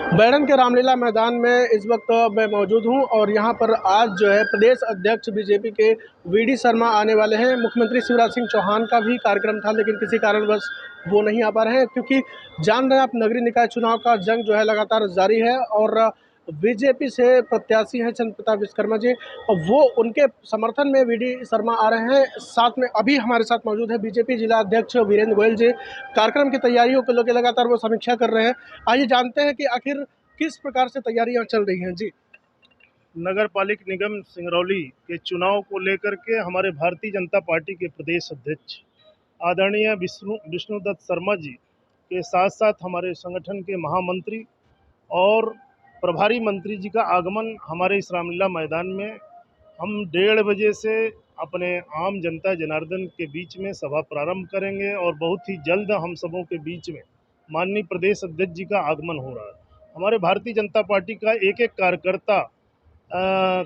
बैरन के रामलीला मैदान में इस वक्त मैं मौजूद हूं और यहां पर आज जो है प्रदेश अध्यक्ष बीजेपी के वीडी शर्मा आने वाले हैं। मुख्यमंत्री शिवराज सिंह चौहान का भी कार्यक्रम था, लेकिन किसी कारणवश वो नहीं आ पा रहे हैं, क्योंकि जान रहे हैं आप नगरीय निकाय चुनाव का जंग जो है लगातार जारी है और बीजेपी से प्रत्याशी हैं चंद्र प्रताप विश्वकर्मा जी और वो उनके समर्थन में वीडी शर्मा आ रहे हैं। साथ में अभी हमारे साथ मौजूद है बीजेपी जिला अध्यक्ष वीरेंद्र गोयल जी। कार्यक्रम की तैयारियों को लेकर लगातार वो समीक्षा कर रहे हैं। आइए जानते हैं कि आखिर किस प्रकार से तैयारियां चल रही हैं। जी, नगर पालिक निगम सिंगरौली के चुनाव को लेकर के हमारे भारतीय जनता पार्टी के प्रदेश अध्यक्ष आदरणीय विष्णुदत्त शर्मा जी के साथ साथ हमारे संगठन के महामंत्री और प्रभारी मंत्री जी का आगमन हमारे इस रामलीला मैदान में हम 1:30 बजे से अपने आम जनता जनार्दन के बीच में सभा प्रारंभ करेंगे और बहुत ही जल्द हम सबों के बीच में माननीय प्रदेश अध्यक्ष जी का आगमन हो रहा है। हमारे भारतीय जनता पार्टी का एक एक कार्यकर्ता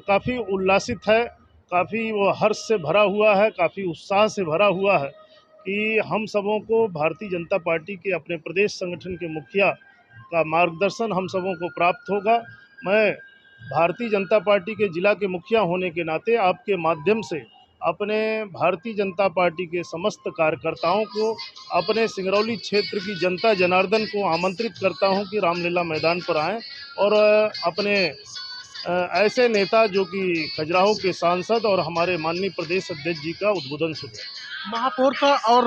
काफ़ी उल्लासित है, काफ़ी वो हर्ष से भरा हुआ है, काफ़ी उत्साह से भरा हुआ है कि हम सबों को भारतीय जनता पार्टी के अपने प्रदेश संगठन के मुखिया का मार्गदर्शन हम सबों को प्राप्त होगा। मैं भारतीय जनता पार्टी के जिला के मुखिया होने के नाते आपके माध्यम से अपने भारतीय जनता पार्टी के समस्त कार्यकर्ताओं को, अपने सिंगरौली क्षेत्र की जनता जनार्दन को आमंत्रित करता हूं कि रामलीला मैदान पर आएं और अपने ऐसे नेता जो कि खजुराहो के सांसद और हमारे माननीय प्रदेश अध्यक्ष जी का उद्बोधन सुने। महापौर का और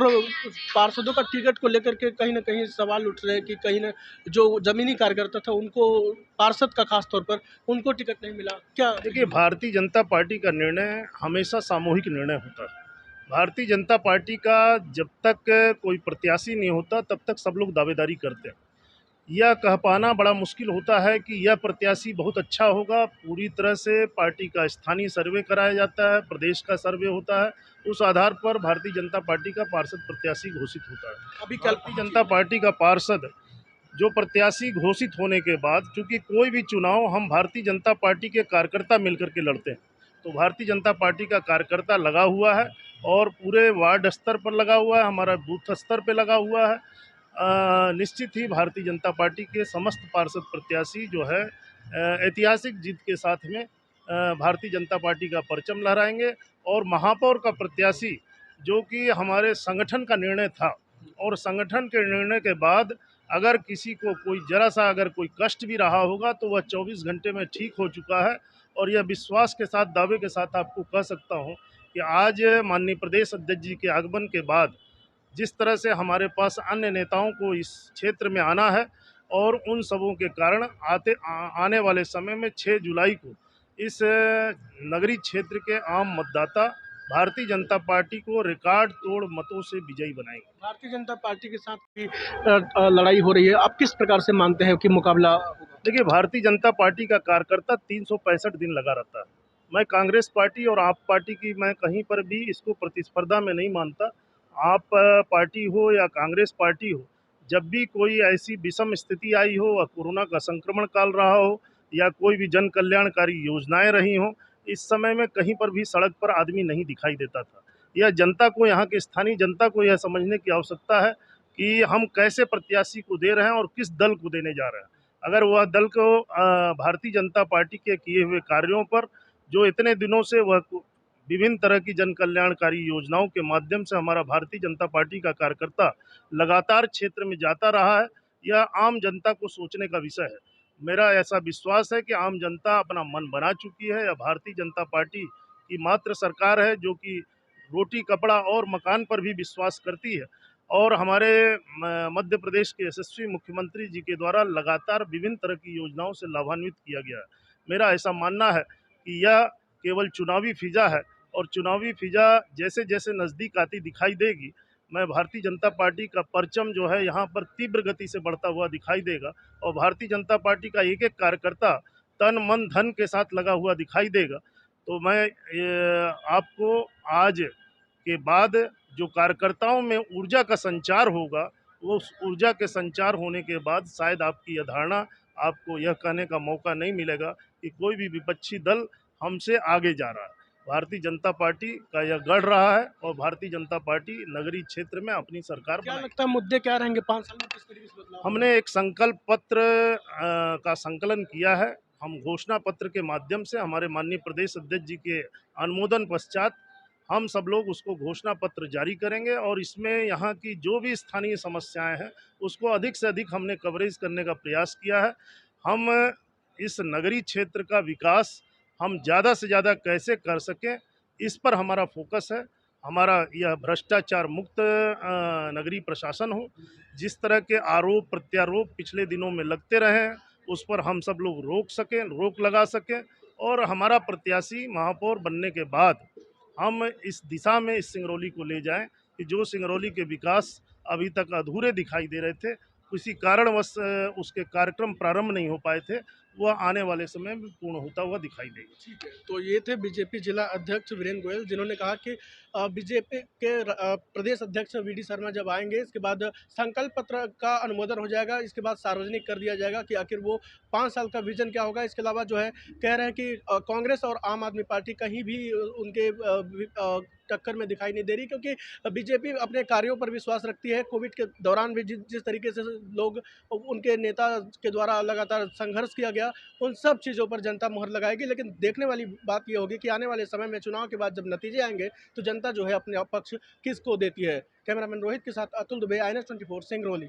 पार्षदों का टिकट को लेकर के कहीं ना कहीं सवाल उठ रहे हैं कि कहीं ना जो जमीनी कार्यकर्ता था उनको, पार्षद का खास तौर पर उनको टिकट नहीं मिला। क्या देखिए, भारतीय जनता पार्टी का निर्णय हमेशा सामूहिक निर्णय होता है। भारतीय जनता पार्टी का जब तक कोई प्रत्याशी नहीं होता तब तक सब लोग दावेदारी करते हैं। यह कह पाना बड़ा मुश्किल होता है कि यह प्रत्याशी बहुत अच्छा होगा। पूरी तरह से पार्टी का स्थानीय सर्वे कराया जाता है, प्रदेश का सर्वे होता है, उस आधार पर भारतीय जनता पार्टी का पार्षद प्रत्याशी घोषित होता है। अभी कल भारतीय जनता पार्टी का पार्षद जो प्रत्याशी घोषित होने के बाद, क्योंकि कोई भी चुनाव हम भारतीय जनता पार्टी के कार्यकर्ता मिलकर के लड़ते हैं, तो भारतीय जनता पार्टी का कार्यकर्ता लगा हुआ है और पूरे वार्ड स्तर पर लगा हुआ है, हमारा बूथ स्तर पर लगा हुआ है। निश्चित ही भारतीय जनता पार्टी के समस्त पार्षद प्रत्याशी जो है ऐतिहासिक जीत के साथ में भारतीय जनता पार्टी का परचम लहराएंगे और महापौर का प्रत्याशी जो कि हमारे संगठन का निर्णय था और संगठन के निर्णय के बाद अगर किसी को कोई जरा सा अगर कोई कष्ट भी रहा होगा तो वह 24 घंटे में ठीक हो चुका है। और यह विश्वास के साथ, दावे के साथ आपको कह सकता हूँ कि आज माननीय प्रदेश अध्यक्ष जी के आगमन के बाद जिस तरह से हमारे पास अन्य नेताओं को इस क्षेत्र में आना है और उन सबों के कारण आने वाले समय में 6 जुलाई को इस नगरीय क्षेत्र के आम मतदाता भारतीय जनता पार्टी को रिकॉर्ड तोड़ मतों से विजयी बनाएंगे। भारतीय जनता पार्टी के साथ भी लड़ाई हो रही है, आप किस प्रकार से मानते हैं कि मुकाबला होगा? देखिए, भारतीय जनता पार्टी का कार्यकर्ता 365 दिन लगा रहता है। मैं कांग्रेस पार्टी और आप पार्टी की मैं कहीं पर भी इसको प्रतिस्पर्धा में नहीं मानता। आप पार्टी हो या कांग्रेस पार्टी हो, जब भी कोई ऐसी विषम स्थिति आई हो, कोरोना का संक्रमण काल रहा हो या कोई भी जन कल्याणकारी योजनाएं रही हों, इस समय में कहीं पर भी सड़क पर आदमी नहीं दिखाई देता था। यह जनता को, यहाँ के स्थानीय जनता को यह समझने की आवश्यकता है कि हम कैसे प्रत्याशी को दे रहे हैं और किस दल को देने जा रहे हैं। अगर वह दल को भारतीय जनता पार्टी के किए हुए कार्यों पर, जो इतने दिनों से वह विभिन्न तरह की जन कल्याणकारी योजनाओं के माध्यम से हमारा भारतीय जनता पार्टी का कार्यकर्ता लगातार क्षेत्र में जाता रहा है, यह आम जनता को सोचने का विषय है। मेरा ऐसा विश्वास है कि आम जनता अपना मन बना चुकी है। यह भारतीय जनता पार्टी की मात्र सरकार है जो कि रोटी, कपड़ा और मकान पर भी विश्वास करती है और हमारे मध्य प्रदेश के यशस्वी मुख्यमंत्री जी के द्वारा लगातार विभिन्न तरह की योजनाओं से लाभान्वित किया गया है। मेरा ऐसा मानना है कि यह केवल चुनावी फिजा है और चुनावी फिजा जैसे जैसे नज़दीक आती दिखाई देगी, मैं भारतीय जनता पार्टी का परचम जो है यहाँ पर तीव्र गति से बढ़ता हुआ दिखाई देगा और भारतीय जनता पार्टी का एक एक कार्यकर्ता तन मन धन के साथ लगा हुआ दिखाई देगा। तो मैं आपको आज के बाद जो कार्यकर्ताओं में ऊर्जा का संचार होगा, वो उस ऊर्जा के संचार होने के बाद शायद आपकी यह धारणा, आपको यह कहने का मौका नहीं मिलेगा कि कोई भी विपक्षी दल हमसे आगे जा रहा है। भारतीय जनता पार्टी का यह गढ़ रहा है और भारतीय जनता पार्टी नगरीय क्षेत्र में अपनी सरकार क्या बनाएगी। लगता है मुद्दे क्या रहेंगे 5 साल में, किस तरीके से बदलाव होगा? हमने एक संकल्प पत्र का संकलन किया है। हम घोषणा पत्र के माध्यम से हमारे माननीय प्रदेश अध्यक्ष जी के अनुमोदन पश्चात हम सब लोग उसको घोषणा पत्र जारी करेंगे और इसमें यहाँ की जो भी स्थानीय समस्याएं हैं उसको अधिक से अधिक हमने कवरेज करने का प्रयास किया है। हम इस नगरीय क्षेत्र का विकास हम ज़्यादा से ज़्यादा कैसे कर सकें, इस पर हमारा फोकस है। हमारा यह भ्रष्टाचार मुक्त नगरीय प्रशासन हो। जिस तरह के आरोप प्रत्यारोप पिछले दिनों में लगते रहे हैं उस पर हम सब लोग रोक लगा सकें और हमारा प्रत्याशी महापौर बनने के बाद हम इस दिशा में इस सिंगरौली को ले जाएं कि जो सिंगरौली के विकास अभी तक अधूरे दिखाई दे रहे थे, किसी कारणवश उसके कार्यक्रम प्रारंभ नहीं हो पाए थे, वह आने वाले समय में पूर्ण होता हुआ दिखाई देगा। ठीक है, तो ये थे बीजेपी जिला अध्यक्ष वीरेंद्र गोयल, जिन्होंने कहा कि बीजेपी के प्रदेश अध्यक्ष वीडी शर्मा जब आएंगे, इसके बाद संकल्प पत्र का अनुमोदन हो जाएगा, इसके बाद सार्वजनिक कर दिया जाएगा कि आखिर वो 5 साल का विजन क्या होगा। इसके अलावा जो है कह रहे हैं कि कांग्रेस और आम आदमी पार्टी कहीं भी उनके टक्कर में दिखाई नहीं दे रही, क्योंकि बीजेपी अपने कार्यों पर विश्वास रखती है। कोविड के दौरान भी जिस तरीके से लोग उनके नेता के द्वारा लगातार संघर्ष किया गया, उन सब चीज़ों पर जनता मुहर लगाएगी। लेकिन देखने वाली बात ये होगी कि आने वाले समय में चुनाव के बाद जब नतीजे आएंगे तो जनता जो है अपने पक्ष किसको देती है। कैमरामैन रोहित के साथ अतुल दुबे, INS 24 सिंगरौली।